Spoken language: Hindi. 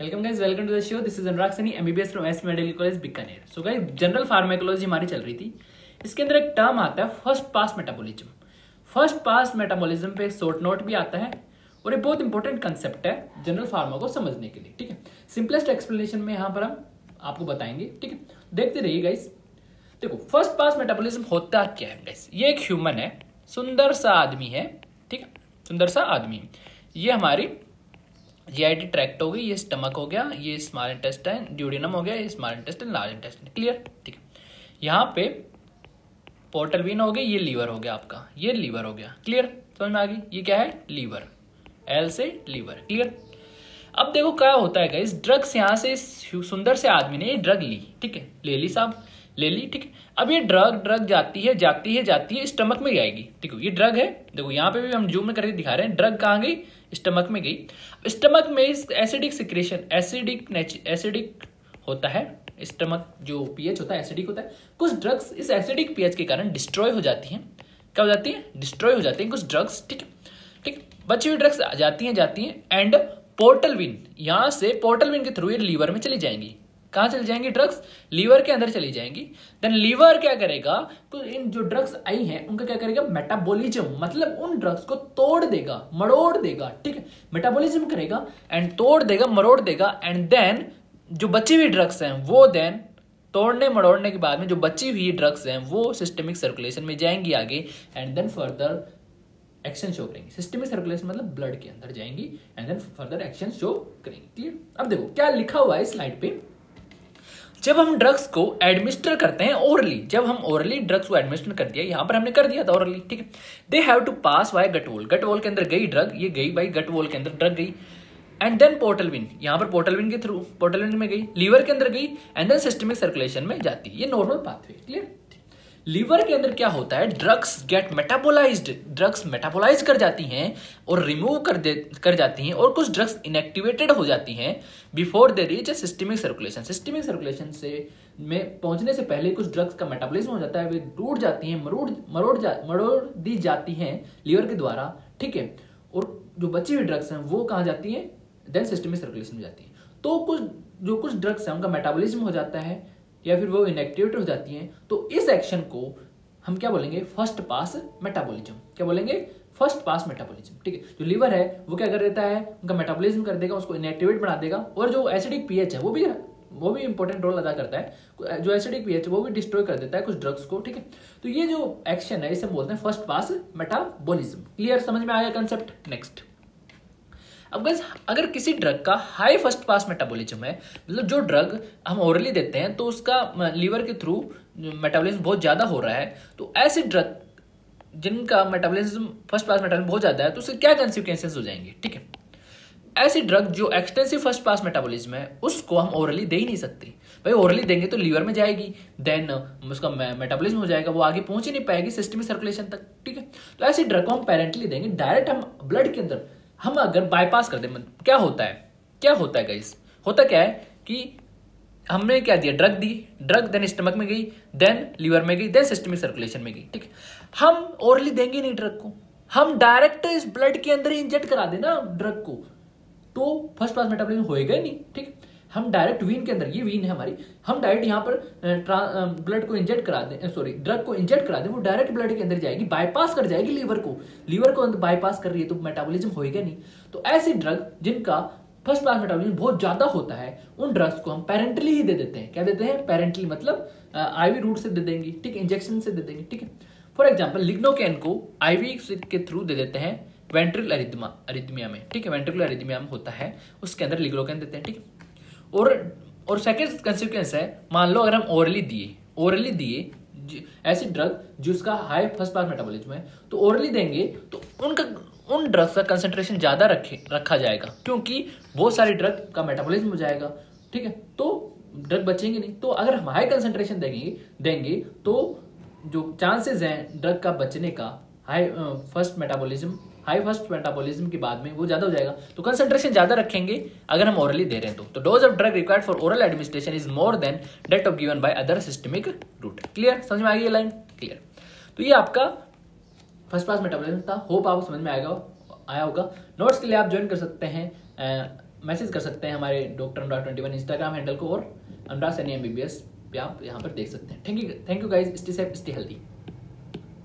Welcome guys, welcome to the show. This is Anurag Sunny, MBBS from S medical college Bikaner. So guys, general pharmacology हमारी चल रही थी। इसके अंदर एक टर्म आता है first pass metabolism. First pass metabolism पे शॉर्ट नोट भी आता है और ये बहुत इंपॉर्टेंट कंसेप्ट है जनरल फार्मा को समझने के लिए। ठीक है, सिंपलेस्ट एक्सप्लेनेशन में यहाँ पर हम आपको बताएंगे। ठीक है, देखते रहिए गाइस। देखो, फर्स्ट पास मेटाबॉलिज्म होता क्या है गाइस। ये एक ह्यूमन है, सुंदर सा आदमी है। ठीक है, सुंदर सा आदमी। ये हमारी जीआईटी ट्रैक्ट हो गई, ये स्टमक हो गया, ये स्मॉल इंटेस्टाइन, ड्यूडेनम हो गया, ये small intestine, large intestine. Clear. ठीक है, यहाँ पे पोर्टल वेन हो गई, ये लीवर हो गया आपका, ये लीवर हो गया। क्लियर, समझ में आ गई। ये क्या है? लीवर, एल से लीवर। क्लियर। अब देखो क्या होता है गाइस, ड्रग्स यहाँ से सुंदर से आदमी ने ये ड्रग ली। ठीक है, ले ली साहब, ले ली। ठीक है, अब ये ड्रग जाती है स्टमक में जाएगी। ठीक है, ये ड्रग है। देखो यहाँ पे भी हम जूम में करके दिखा रहे हैं, ड्रग कहाँ गई? स्टमक में गई। स्टमक में एसिडिक सिक्रेशन, एसिडिक होता है। स्टमक जो पीएच होता है एसिडिक होता है। कुछ ड्रग्स इस एसिडिक पीएच के कारण डिस्ट्रॉय हो जाती हैं। क्या हो जाती है? डिस्ट्रॉय हो जाती हैं कुछ ड्रग्स। ठीक है, ठीक, बची हुई ड्रग्स जाती हैं एंड पोर्टल वेन, यहां से पोर्टल वेन के थ्रू ये लीवर में चली जाएंगी। कहां चली जाएंगी? ड्रग्स लीवर के अंदर चली जाएंगी। देन लीवर क्या करेगा? तो इन जो ड्रग्स आई हैं उनका क्या करेगा? मेटाबॉलिज्म, मतलब उन ड्रग्स को तोड़ देगा, मरोड़ देगा। ठीक है, मेटाबॉलिज्म करेगा एंड तोड़ देगा, मरोड़ देगा। एंड देन जो बची हुई ड्रग्स हैं वो देन तोड़ने मरोड़ने के बाद में जो बची हुई ड्रग्स हैं वो सिस्टमिक सर्कुलेशन में जाएंगी आगे and then further action show करेंगी। सिस्टमिक सर्कुलेशन मतलब ब्लड के अंदर जाएंगी and then further action show करेंगी। क्लियर। अब देखो क्या लिखा हुआ है स्लाइड पे। जब हम ड्रग्स को एडमिनिस्टर करते हैं ओरली, जब हम ओरली ड्रग्स को एडमिनिस्टर कर दिया, यहां पर हमने कर दिया था ओरली। ठीक है, they have to pass by gut wall, gut wall के अंदर गई ड्रग, ये गई भाई गट वॉल के अंदर ड्रग गई एंड देन पोर्टल वेन, यहां पर पोर्टल वेन के थ्रू पोर्टल वेन में गई, लीवर के अंदर गई एंड देन सिस्टमिक सर्कुलेशन में जाती है। ये नॉर्मल पाथवे। क्लियर। लीवर के अंदर क्या होता है? Drugs get metabolized, drugs metabolize कर जाती हैं और रिमूव कर जाती हैं और कुछ ड्रग्स इनएक्टिवेटेड हो जाती हैं before they reach systemic circulation. Systemic circulation से में पहुंचने से पहले कुछ ड्रग्स का मेटाबॉलिज्म हो जाता है, वे टूट जाती हैं, मरोड़ दी जाती हैं लीवर के द्वारा। ठीक है, और जो बची हुई ड्रग्स हैं वो कहाँ जाती हैं? देन सिस्टमिक सर्कुलेशन में जाती है। तो कुछ ड्रग्स हैं उनका मेटाबॉलिज्म हो जाता है या फिर वो इनएक्टिवेट हो जाती हैं। तो इस एक्शन को हम क्या बोलेंगे? First pass metabolism. क्या बोलेंगे? First pass metabolism. ठीक है, जो लीवर है वो क्या कर देता है? उनका मेटाबॉलिज्म कर देगा, उसको इनएक्टिवेट बना देगा। और जो एसिडिक पीएच है वो भी इंपॉर्टेंट रोल अदा करता है। जो एसिडिक पीएच वो भी डिस्ट्रॉय कर देता है कुछ ड्रग्स को। ठीक है, तो ये जो एक्शन है इसे हम बोलते हैं फर्स्ट पास मेटाबॉलिज्म। क्लियर, समझ में आया कंसेप्ट? नेक्स्ट। अब गाइस, अगर किसी ड्रग का हाई फर्स्ट पास मेटाबॉलिज्म है, मतलब जो ड्रग हम ओरली देते हैं तो उसका लीवर के थ्रू मेटाबॉलिज्म बहुत ज्यादा हो रहा है, तो ऐसे ड्रग जिनका मेटाबॉलिज्म फर्स्ट पास मेटाबॉलिज्म बहुत ज्यादा है तो उसके क्या कंसिक्वेंसेस हो जाएंगे? ठीक है, ऐसी ड्रग जो एक्सटेंसिव फर्स्ट पास मेटाबॉलिज्म है उसको हम ओरली दे ही नहीं सकते। भाई ओरली देंगे तो लीवर में जाएगी, देन उसका मेटाबॉलिज्म हो जाएगा, वो आगे पहुंच ही नहीं पाएगी सिस्टमिक सर्कुलेशन तक। ठीक है, तो ऐसी ड्रग को हम पेरेंटली देंगे, डायरेक्ट हम ब्लड के अंदर हम अगर बाईपास कर दें, क्या होता है गाइस? होता क्या है कि हमने क्या दिया? ड्रग दी, ड्रग देन स्टमक में गई, देन लीवर में गई, देन सिस्टमिक सर्कुलेशन में गई। ठीक है, हम ओरली देंगे नहीं ड्रग को, हम डायरेक्ट इस ब्लड के अंदर ही इंजेक्ट करा देना ड्रग को, तो फर्स्ट पास मेटाबॉलिज्म होएगा ही नहीं। ठीक है, हम डायरेक्ट वीन के अंदर, ये वीन है हमारी, हम डायरेक्ट यहाँ पर ब्लड को इंजेक्ट करा दें, सॉरी ड्रग को इंजेक्ट करा दें, वो डायरेक्ट ब्लड के अंदर जाएगी, बाईपास कर जाएगी लीवर को अंदर बाईपास कर रही है, तो मेटाबॉलिज्म होएगा नहीं। तो ऐसी ड्रग जिनका फर्स्ट पास मेटाबॉलिज्म बहुत ज्यादा होता है उन ड्रग्स को हम पेरेंटली ही दे देते हैं। क्या देते हैं? पेरेंटली, मतलब आईवी रूट से दे देंगे। ठीक है, इंजेक्शन से दे देंगे। ठीक है, फॉर एग्जाम्पल लिग्नोकेन को आईवी के थ्रू दे देते हैं वेंट्रिकुलर अरिथमिया में। ठीक है, वेंट्रिकुलर अरिथमिया में होता है, उसके अंदर लिग्नोकेन देते हैं। ठीक है, और सेकेंड कंसिक्वेंस है, मान लो अगर हम ओरली दिए ऐसी ड्रग जिसका हाई फर्स्ट पास मेटाबॉलिज्म है, तो ओरली देंगे तो उन ड्रग्स का कंसेंट्रेशन ज्यादा रखा जाएगा, क्योंकि बहुत सारी ड्रग का मेटाबॉलिज्म हो जाएगा। ठीक है, तो ड्रग बचेंगे नहीं। तो अगर हम हाई कंसेंट्रेशन देंगे तो जो चांसेस हैं ड्रग का बचने का हाई फर्स्ट मेटाबॉलिज्म के बाद में वो ज्यादा हो जाएगा। तो कंसंट्रेशन ज्यादा रखेंगे अगर हम ओरली दे रहे हैं तो dose of drug required for oral administration is more than that of given by other systemic route. Clear, समझ में आ गई ये लाइन? क्लियर। तो ये आपका फर्स्ट पास मेटाबॉलिज्म था, होप आपको समझ में आया होगा। नोट्स के लिए आप ज्वाइन कर सकते हैं मैसेज कर सकते हैं हमारे डॉक्टर अनुराग 21 इंस्टाग्राम हैंडल को, और अनुराग सैनी MBBS पे आप यहाँ पर देख सकते हैं। Thank you guys, stay safe stay healthy.